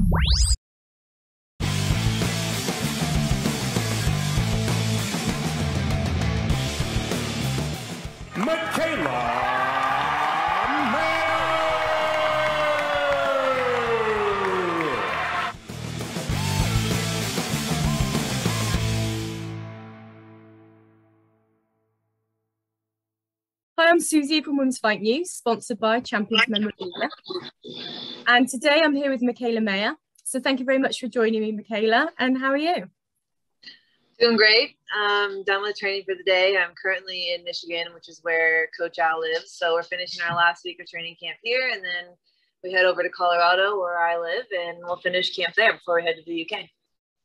Mikaela Mayer. Hi, I'm Susie from Women's Fight News, sponsored by Champions Memorabilia. And today I'm here with Mikaela Mayer. So thank you very much for joining me, Mikaela. And how are you? Doing great. Done with training for the day. I'm currently in Michigan, which is where Coach Al lives. So we're finishing our last week of training camp here, and then we head over to Colorado, where I live, and we'll finish camp there before we head to the UK.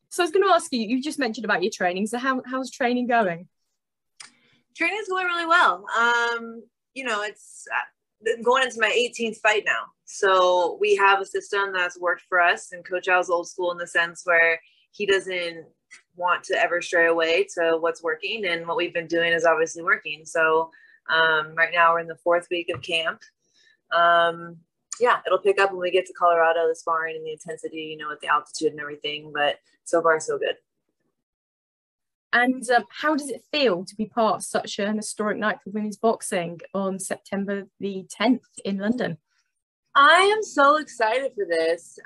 So I was going to ask you, you just mentioned about your training. So how's training going? Training is going really well. You know, it's going into my 18th fight now. So we have a system that's worked for us, and Coach Al's old school in the sense where he doesn't want to ever stray away to what's working, and what we've been doing is obviously working. So right now we're in the 4th week of camp. Yeah, it'll pick up when we get to Colorado, the sparring and the intensity, you know, with the altitude and everything, but so far so good. And how does it feel to be part of such an historic night for women's boxing on September the 10th in London? I am so excited for this.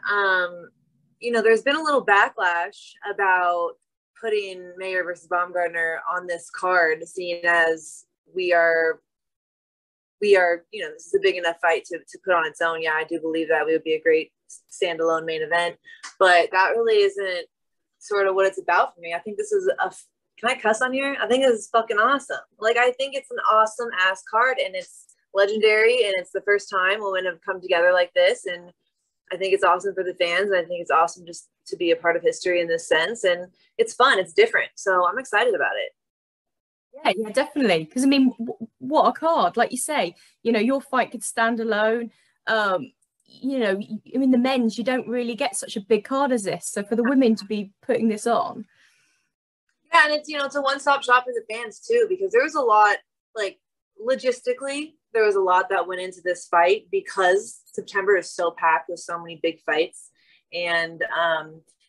You know, there's been a little backlash about putting Mayer versus Baumgardner on this card, seeing as we are, you know, this is a big enough fight to put on its own. Yeah, I do believe that we would be a great standalone main event, but that really isn't sort of what it's about for me. I think this is can I cuss on here? I think this is fucking awesome. Like, I think it's an awesome ass card, and it's legendary, and it's the first time women have come together like this, and I think it's awesome for the fans. I think it's awesome just to be a part of history in this sense. And it's fun. It's different. So I'm excited about it. Yeah, definitely. Because, I mean, what a card. Like you say, you know, your fight could stand alone. You know, I mean, the men's, you don't really get such a big card as this. So for the women to be putting this on. Yeah, and it's, you know, it's a one-stop shop for the fans too, because there was a lot, like, logistically, there was a lot that went into this fight because September is so packed with so many big fights, and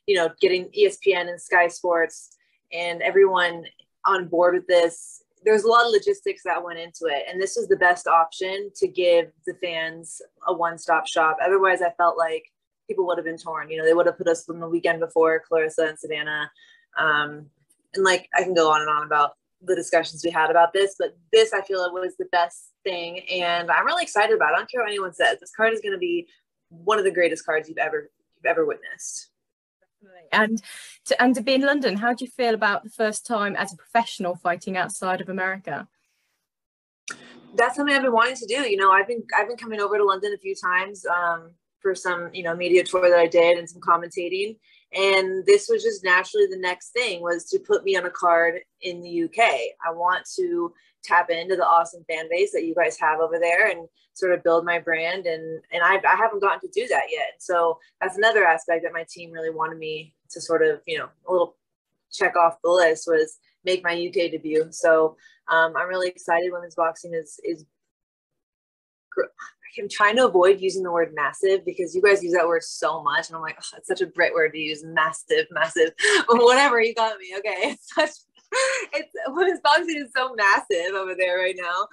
you know, getting ESPN and Sky Sports and everyone on board with this, there's a lot of logistics that went into it, and this was the best option to give the fans a one-stop shop. Otherwise, I felt like people would have been torn. You know, they would have put us on the weekend before Clarissa and Savannah, and like, I can go on and on about the discussions we had about this, but this, I feel, it was the best thing, and I'm really excited about it. I don't care what anyone says. This card is going to be one of the greatest cards you've ever witnessed. And to be in London, how do you feel about the first time as a professional fighting outside of America? That's something I've been wanting to do. You know, I've been coming over to London a few times for some, you know, media tour that I did and some commentating. And this was just naturally the next thing, was to put me on a card in the UK. I want to tap into the awesome fan base that you guys have over there and sort of build my brand. And I haven't gotten to do that yet. So that's another aspect that my team really wanted me to sort of, you know, a little check off the list, was make my UK debut. So I'm really excited. Women's boxing is I'm trying to avoid using the word massive, because you guys use that word so much, and I'm like, oh, it's such a Brit word to use, massive, whatever, you got me. Okay, it's women's boxing is so massive over there right now,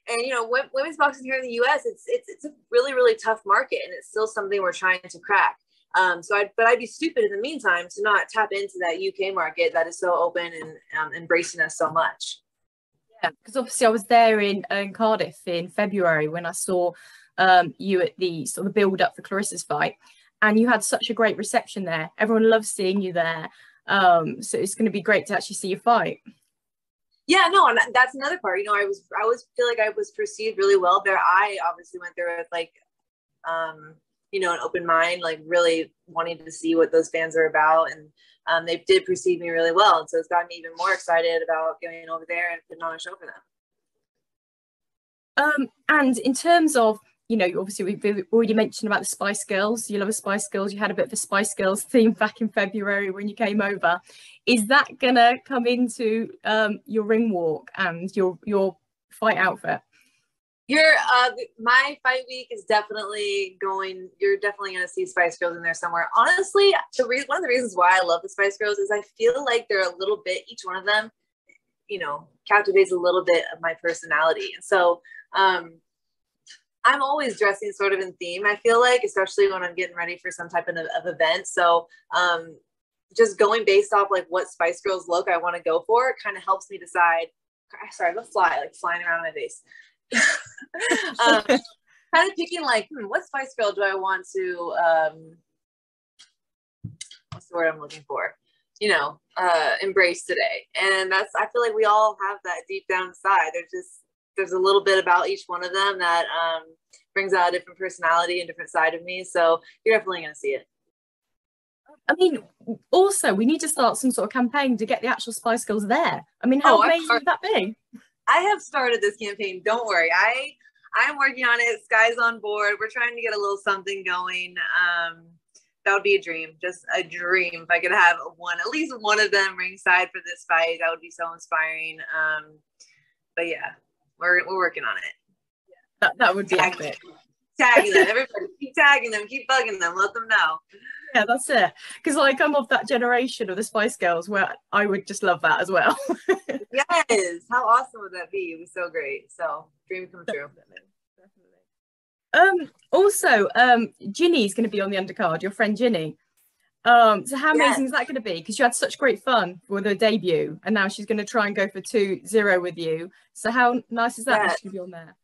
and you know, women's boxing here in the US, it's a really, really tough market, and it's still something we're trying to crack. But I'd be stupid in the meantime to not tap into that UK market that is so open and embracing us so much. Because obviously I was there in Cardiff in February when I saw you at the sort of build up for Clarissa's fight, and you had such a great reception there. Everyone loves seeing you there. So it's going to be great to actually see you fight. Yeah, no, and that's another part. You know, I always feel like I was perceived really well there. I obviously went there with like, you know, an open mind, like really wanting to see what those fans are about, and they did perceive me really well. And so it's got me even more excited about going over there and putting on a show for them. And in terms of, you know, obviously we've already mentioned about the Spice Girls. You love a Spice Girls. You had a bit of a Spice Girls theme back in February when you came over. Is that going to come into your ring walk and your fight outfit? My fight week is definitely going. You're definitely going to see Spice Girls in there somewhere. Honestly, one of the reasons why I love the Spice Girls is I feel like they're a little bit. Each one of them, you know, captivates a little bit of my personality, and so I'm always dressing sort of in theme. I feel like, especially when I'm getting ready for some type of event. So just going based off like what Spice Girls look I want to go for, it kind of helps me decide. Sorry, the fly like flying around my face. Kind of picking like, what Spice Girl do I want to what's the word I'm looking for? You know, embrace today. And I feel like we all have that deep down inside. There's a little bit about each one of them that brings out a different personality and different side of me. So you're definitely going to see it. I mean, also, we need to start some sort of campaign to get the actual Spice Girls there. I mean, how amazing would that be? I have started this campaign. Don't worry. I'm working on it. Sky's on board. We're trying to get a little something going. That would be a dream, just a dream. If I could have at least one of them ringside for this fight, that would be so inspiring. But yeah, we're working on it. That would be epic. Tagging them, everybody, keep tagging them, keep bugging them, let them know. Yeah, that's it. Because like I'm of that generation of the Spice Girls where I would just love that as well. Yes, how awesome would that be? It was so great. So dream come true. Definitely. Also, Ginny's going to be on the undercard. Your friend Ginny. So how amazing is that going to be? Because you had such great fun for the debut, and now she's going to try and go for 2-0 with you. So how nice is that? She's going to be on there.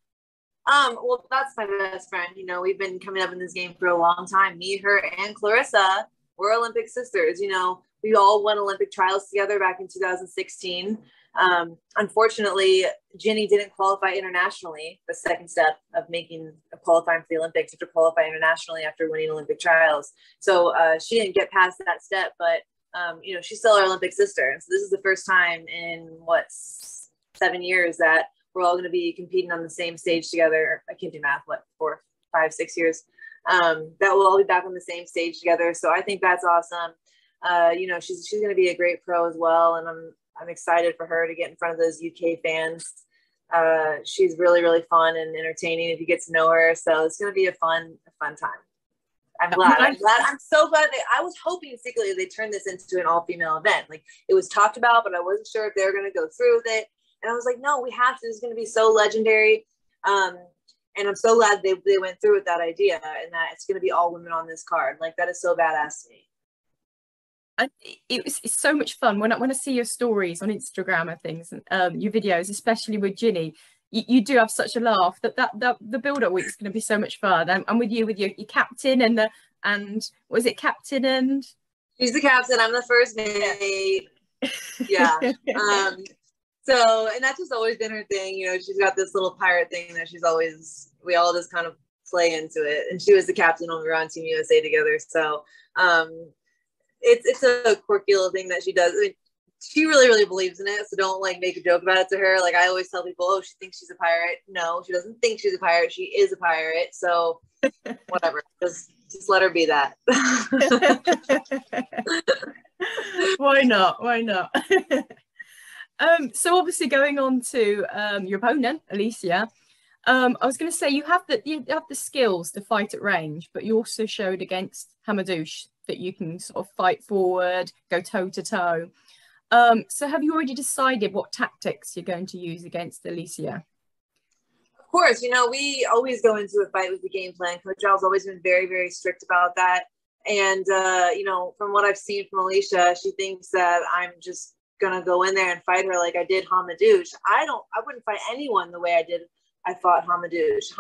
Well, that's my best friend. You know, we've been coming up in this game for a long time. Me, her, and Clarissa, we're Olympic sisters. You know, we all won Olympic trials together back in 2016. Unfortunately, Ginny didn't qualify internationally, the second step of qualifying for the Olympics, to qualify internationally after winning Olympic trials. So she didn't get past that step, but, you know, she's still our Olympic sister. And so this is the first time in 7 years that we're all going to be competing on the same stage together. I can't do math, 4, 5, 6 years, that we'll all be back on the same stage together. So I think that's awesome. You know, she's going to be a great pro as well. And I'm excited for her to get in front of those UK fans. She's really, really fun and entertaining if you get to know her. So it's going to be a fun time. I'm so glad I was hoping secretly they turned this into an all-female event. Like it was talked about, but I wasn't sure if they were going to go through with it. And I was like, no, we have to. This is going to be so legendary. And I'm so glad they went through with that idea and that it's going to be all women on this card. Like that is so badass to me. It's so much fun when I see your stories on Instagram and things, and your videos, especially with Ginny. You do have such a laugh. That the build-up week is going to be so much fun. And with your captain and was it captain and? She's the captain. I'm the first mate. Yeah. So, and that's just always been her thing. You know, she's got this little pirate thing that we all just kind of play into it. And she was the captain when we were on Team USA together. So, it's a quirky little thing that she does. I mean, she really, really believes in it. So don't like make a joke about it to her. Like I always tell people, oh, she thinks she's a pirate. No, she doesn't think she's a pirate. She is a pirate. So whatever, just let her be that. Why not? So obviously going on to your opponent, Alicia, I was going to say you have the skills to fight at range, but you also showed against Hamadouche that you can sort of fight forward, go toe to toe. So have you already decided what tactics you're going to use against Alicia? Of course, you know, we always go into a fight with the game plan. Coach Al's always been very, very strict about that. And, you know, from what I've seen from Alicia, she thinks that I'm just going to go in there and fight her like I did Hamadouche. I wouldn't fight anyone the way I fought Hamadouche.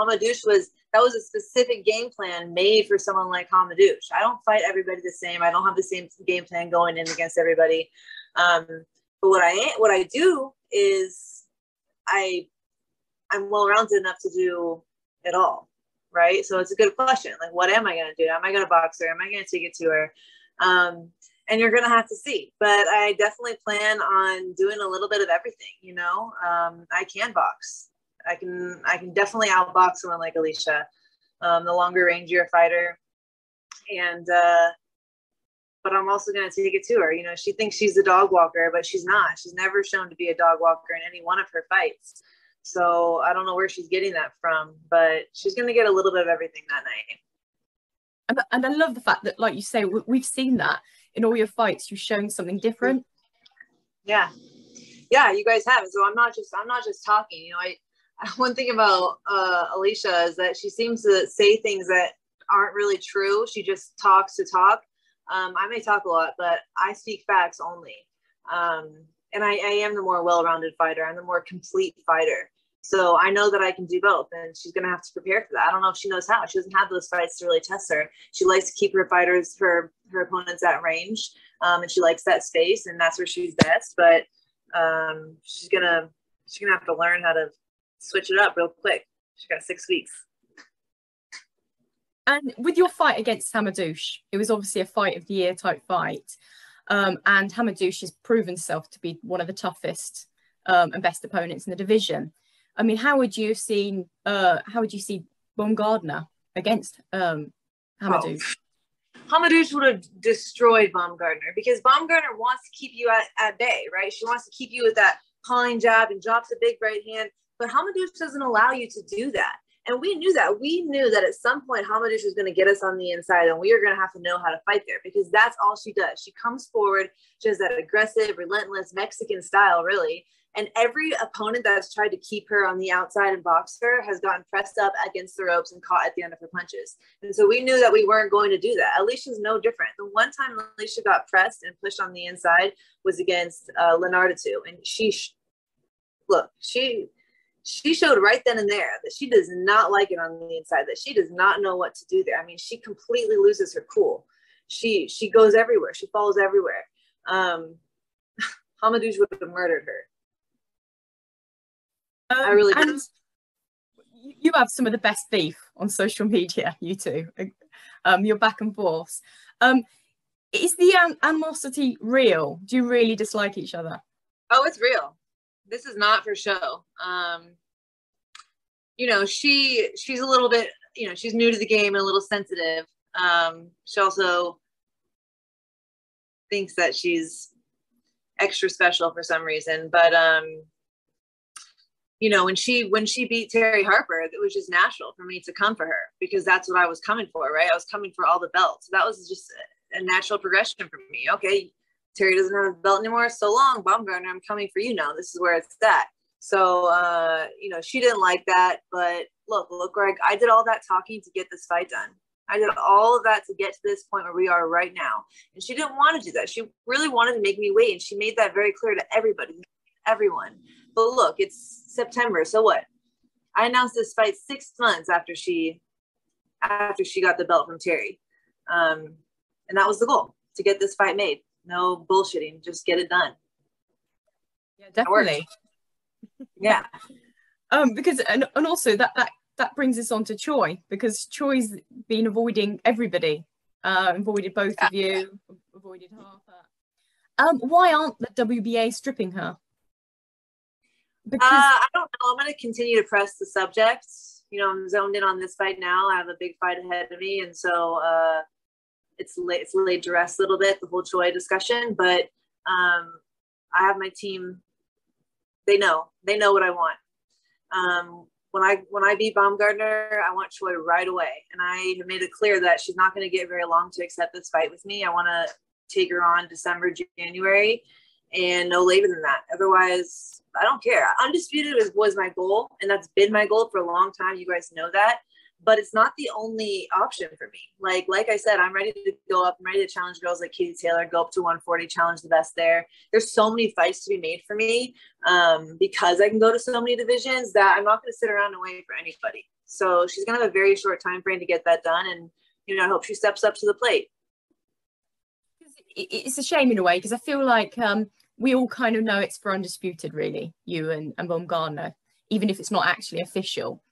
That was a specific game plan made for someone like Hamadouche. I don't fight everybody the same. I don't have the same game plan going in against everybody. But what I do is I'm well-rounded enough to do it all, right? So it's a good question. Like, what am I going to do? Am I going to box her? Am I going to take it to her? And you're going to have to see. But I definitely plan on doing a little bit of everything, you know? I can box. I can definitely outbox someone like Alicia, the longer rangier fighter. And, but I'm also going to take it to her. You know, she thinks she's a dog walker, but she's not. She's never shown to be a dog walker in any one of her fights. So I don't know where she's getting that from, but she's going to get a little bit of everything that night. And I love the fact that, like you say, we've seen that in all your fights. You're showing something different. Yeah, you guys have. So I'm not just talking. You know, one thing about Alicia is that she seems to say things that aren't really true. She just talks to talk. I may talk a lot, but I speak facts only. And I am the more well-rounded fighter. I'm the more complete fighter. So I know that I can do both, and she's going to have to prepare for that. I don't know if she knows how. She doesn't have those fights to really test her. She likes to keep her fighters, her opponents at range, and she likes that space, and that's where she's best. But she's gonna have to learn how to switch it up real quick. She's got 6 weeks. And with your fight against Hamadouche, it was obviously a fight of the year type fight. And Hamadouche has proven himself to be one of the toughest and best opponents in the division. I mean, how would you see Baumgardner against Hamadouche? Hamadouche would have destroyed Baumgardner, because Baumgardner wants to keep you at bay, right? She wants to keep you with that pawing jab and drops a big right hand, but Hamadouche doesn't allow you to do that. And we knew that. We knew that at some point Hamadouche was going to get us on the inside, and we are going to have to know how to fight there, because that's all she does. She comes forward, she has that aggressive, relentless Mexican style, really. And every opponent that's tried to keep her on the outside and box her has gotten pressed up against the ropes and caught at the end of her punches. And so we knew that we weren't going to do that. Alicia's no different. The one time Alicia got pressed and pushed on the inside was against Lenardatu. And she showed right then and there that she does not like it on the inside, that she does not know what to do there. I mean, she completely loses her cool. She goes everywhere. She falls everywhere. Hamadouche would have murdered her. I really do. You have some of the best beef on social media, you two. You're back and forth. Is the animosity real? Do you really dislike each other? Oh, it's real. This is not for show. You know, she's a little bit, you know, she's new to the game and a little sensitive. She also thinks that she's extra special for some reason, but you know, when she beat Terry Harper, it was just natural for me to come for her, because that's what I was coming for, right? I was coming for all the belts. So that was just a natural progression for me. Okay, Terry doesn't have a belt anymore. So long, Baumgardner, I'm coming for you now. This is where it's at. So, you know, she didn't like that. But look, Greg, I did all that talking to get this fight done. I did all of that to get to this point where we are right now. And she didn't want to do that. She really wanted to make me wait. And she made that very clear to everybody, everyone. But look, it's September. So what? I announced this fight 6 months after she got the belt from Terry. And that was the goal, to get this fight made. No bullshitting, just get it done. Yeah, definitely. Yeah. Because and also that brings us on to Choi, because Choi's been avoiding everybody. Avoided both of you, avoided Harper. Why aren't the WBA stripping her? Because I don't know. I'm going to continue to press the subject. You know, I'm zoned in on this fight now. I have a big fight ahead of me, and so it's laid to rest a little bit, the whole Choi discussion. But I have my team. They know what I want. When I beat Baumgardner, I want Choi right away, and I have made it clear that she's not going to get very long to accept this fight with me. I want to take her on December, January, and no later than that. Otherwise, I don't care. Undisputed was my goal, and that's been my goal for a long time. You guys know that. But it's not the only option for me. Like I said, I'm ready to go up. I'm ready to challenge girls like Katie Taylor, go up to 140, challenge the best there. There's so many fights to be made for me because I can go to so many divisions that I'm not going to sit around and wait for anybody. So she's going to have a very short time frame to get that done. And, you know, I hope she steps up to the plate. It's a shame in a way, because I feel like we all kind of know it's for Undisputed, really, you and Baumgardner, even if it's not actually official.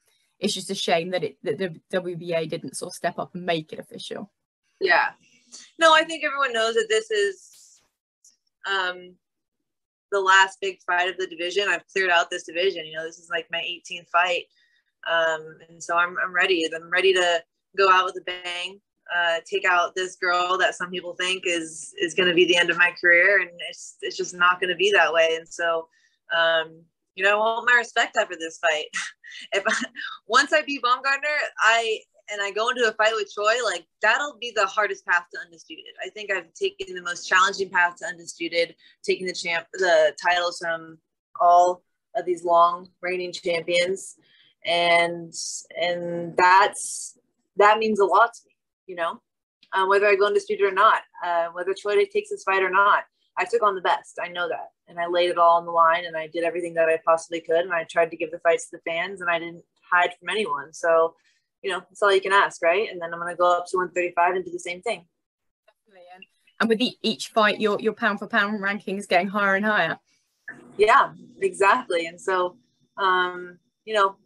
It's just a shame that the WBA didn't sort of step up and make it official. Yeah. No, I think everyone knows that this is the last big fight of the division. I've cleared out this division. You know, this is like my 18th fight. And so I'm ready. I'm ready to go out with a bang, take out this girl that some people think is going to be the end of my career. And it's just not going to be that way. And so, you know, I want my respect after this fight. Once I beat Baumgardner, I go into a fight with Choi, like that'll be the hardest path to undisputed. I think I've taken the most challenging path to undisputed, taking the titles from all of these long reigning champions, and that means a lot to me, you know, whether I go undisputed or not, whether Choi takes this fight or not. I took on the best. I know that. And I laid it all on the line, and I did everything that I possibly could. And I tried to give the fights to the fans, and I didn't hide from anyone. So, you know, that's all you can ask, right? And then I'm going to go up to 135 and do the same thing. Definitely. And with each fight, your pound for pound ranking is getting higher and higher. Yeah, exactly. And so, you know,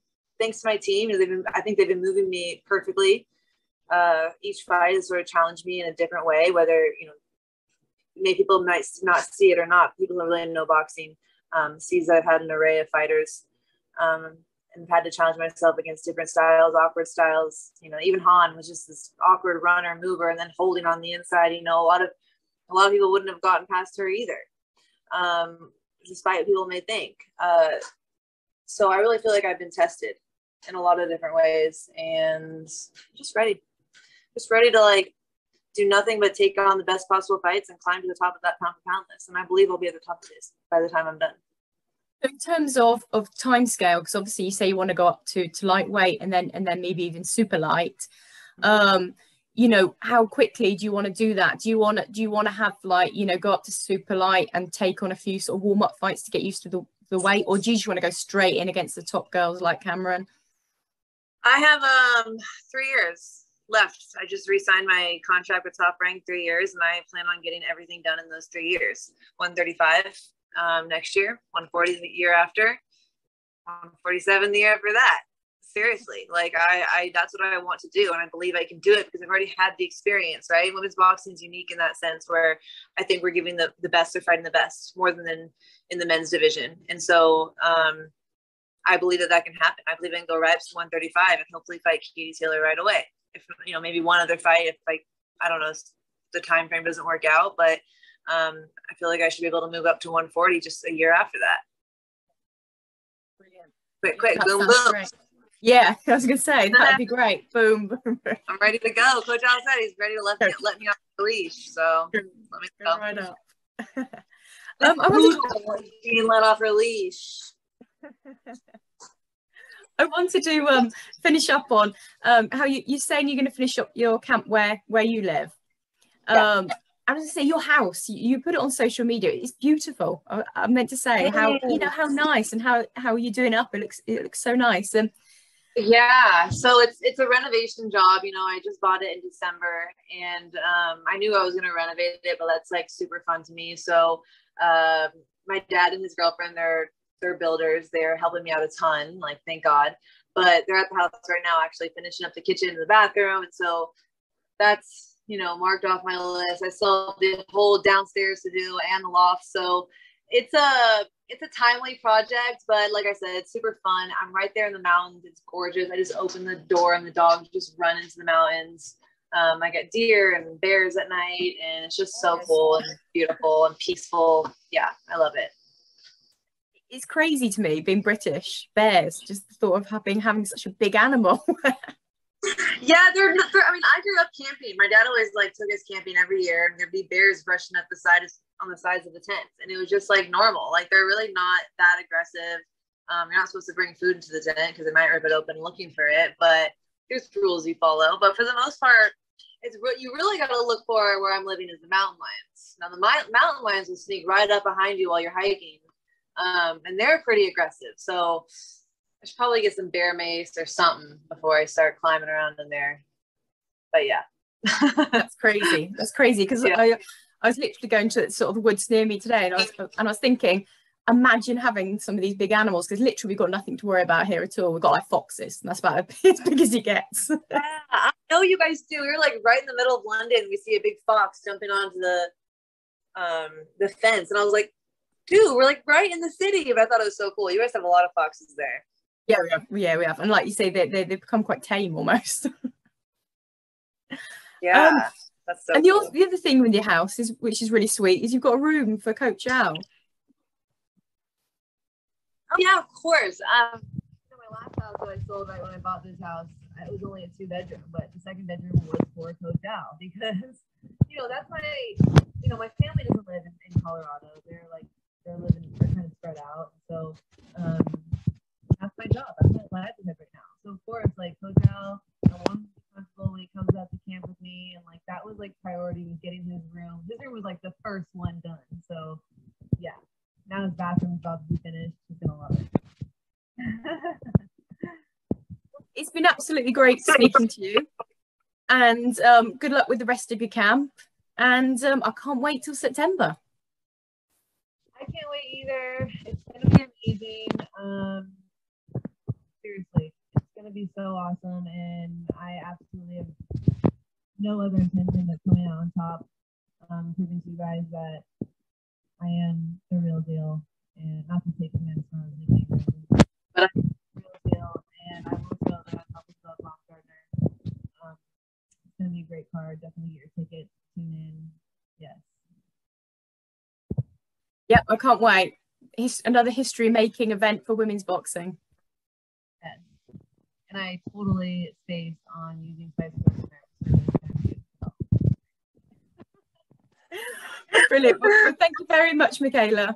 thanks to my team, I think they've been moving me perfectly. Each fight has sort of challenged me in a different way, whether, you know, many people might not see it or not. People who really know boxing sees that I've had an array of fighters and had to challenge myself against different styles, awkward styles. You know, even Han was just this awkward runner, mover, and then holding on the inside. You know, a lot of people wouldn't have gotten past her either, despite what people may think. So I really feel like I've been tested in a lot of different ways, and I'm just ready to like do nothing but take on the best possible fights and climb to the top of that pound for pound list. And I believe I'll be at the top of this by the time I'm done. In terms of time scale, because obviously you say you want to go up to lightweight and then maybe even super light. You know, how quickly do you want to do that? Do you want to have, like, you know, go up to super light and take on a few sort of warm up fights to get used to the weight, or do you just want to go straight in against the top girls like Cameron? I have 3 years left. I just re-signed my contract with Top Rank, 3 years, and I plan on getting everything done in those 3 years. 135 next year, 140 the year after, 147 the year after that. Seriously, like I that's what I want to do, and I believe I can do it because I've already had the experience, right? Women's boxing is unique in that sense, where I think we're giving the best, or fighting the best more than in the men's division. And so I believe that can happen. I believe I can go right up to 135 and hopefully fight Katie Taylor right away. If, you know, maybe one other fight, if, like, I don't know, the time frame doesn't work out, but I feel like I should be able to move up to 140 just a year after that. Brilliant. Quick, That boom, boom. Great. Yeah, I was gonna say that'd be great. Boom, boom. I'm ready to go. Coach Al said he's ready to let me off the leash. So let me go. Right up. I was being let off her leash. I wanted to finish up on how you're saying you're going to finish up your camp where you live. Yeah. I was going to say, your house, you put it on social media. It's beautiful. I meant to say how, you know, how nice, and how you're doing it up. It looks so nice. Yeah, so it's a renovation job. You know, I just bought it in December, and I knew I was going to renovate it, but that's like super fun to me. So my dad and his girlfriend, they're builders. They're helping me out a ton, like, thank God. But they're at the house right now actually finishing up the kitchen and the bathroom. And so that's, you know, marked off my list. I still have the whole downstairs to do and the loft. So it's a timely project, but like I said, it's super fun. I'm right there in the mountains. It's gorgeous. I just open the door and the dogs just run into the mountains. I get deer and bears at night, and it's just so cool and beautiful and peaceful. Yeah, I love it. It's crazy to me, being British, bears, just the thought of having such a big animal. Yeah, they're I mean, I grew up camping. My dad always like took us camping every year, and there'd be bears brushing up on the sides of the tents, and it was just like normal. Like, they're really not that aggressive. You're not supposed to bring food into the tent because they might rip it open looking for it, but there's rules you follow. But for the most part, you really got to look for where I'm living is the mountain lions. Now, the mountain lions will sneak right up behind you while you're hiking. And they're pretty aggressive. So I should probably get some bear mace or something before I start climbing around in there. But yeah. That's crazy. That's crazy. Because yeah. I was literally going to sort of the woods near me today, and I was thinking, imagine having some of these big animals, because literally we've got nothing to worry about here at all. We've got like foxes, and that's about as big as it gets. Yeah, I know you guys do. We're like right in the middle of London. We see a big fox jumping onto the fence, and I was like, dude, we're like right in the city. But I thought it was so cool. You guys have a lot of foxes there. Yeah, we have. Yeah, we have. And like you say, they've become quite tame almost. Yeah, that's so and cool. The other thing with your house is, which is really sweet, is you've got a room for Coach Al. Oh yeah, of course. My last house that I sold right when I bought this house, it was only a 2-bedroom, but the second bedroom was for Coachal because, that's my family doesn't live in Colorado. They're kind of spread out. So that's my job. That's my livelihood right now. So of course, like Coachal, I want him to be comfortable when he comes out to camp with me, and like that was like priority was getting his room. His room was like the first one done. So yeah, now his bathroom's about to be finished. He's gonna love it. It's been absolutely great speaking to you, and good luck with the rest of your camp, and I can't wait till September. I can't wait either. It's gonna be amazing. Seriously, it's gonna be so awesome, and I absolutely have no other intention but coming out on top, proving to you guys that I am the real deal, and not to take offense from anything, but I'm the real deal, and I will show that on top of Baumgardner. It's gonna be a great card. Definitely get your ticket. Tune in. Yes. Yep, I can't wait. Another history-making event for women's boxing. Yes. And I totally spaced on using size. Brilliant. Well, thank you very much, Mikaela.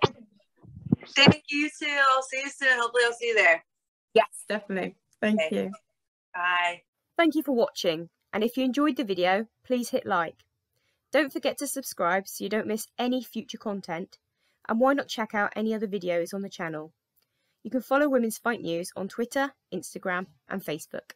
Thank you too. I'll see you soon. Hopefully I'll see you there. Yes, definitely. Thank you. Bye. Thank you for watching. And if you enjoyed the video, please hit like. Don't forget to subscribe so you don't miss any future content. And why not check out any other videos on the channel? You can follow Women's Fight News on Twitter, Instagram, and Facebook.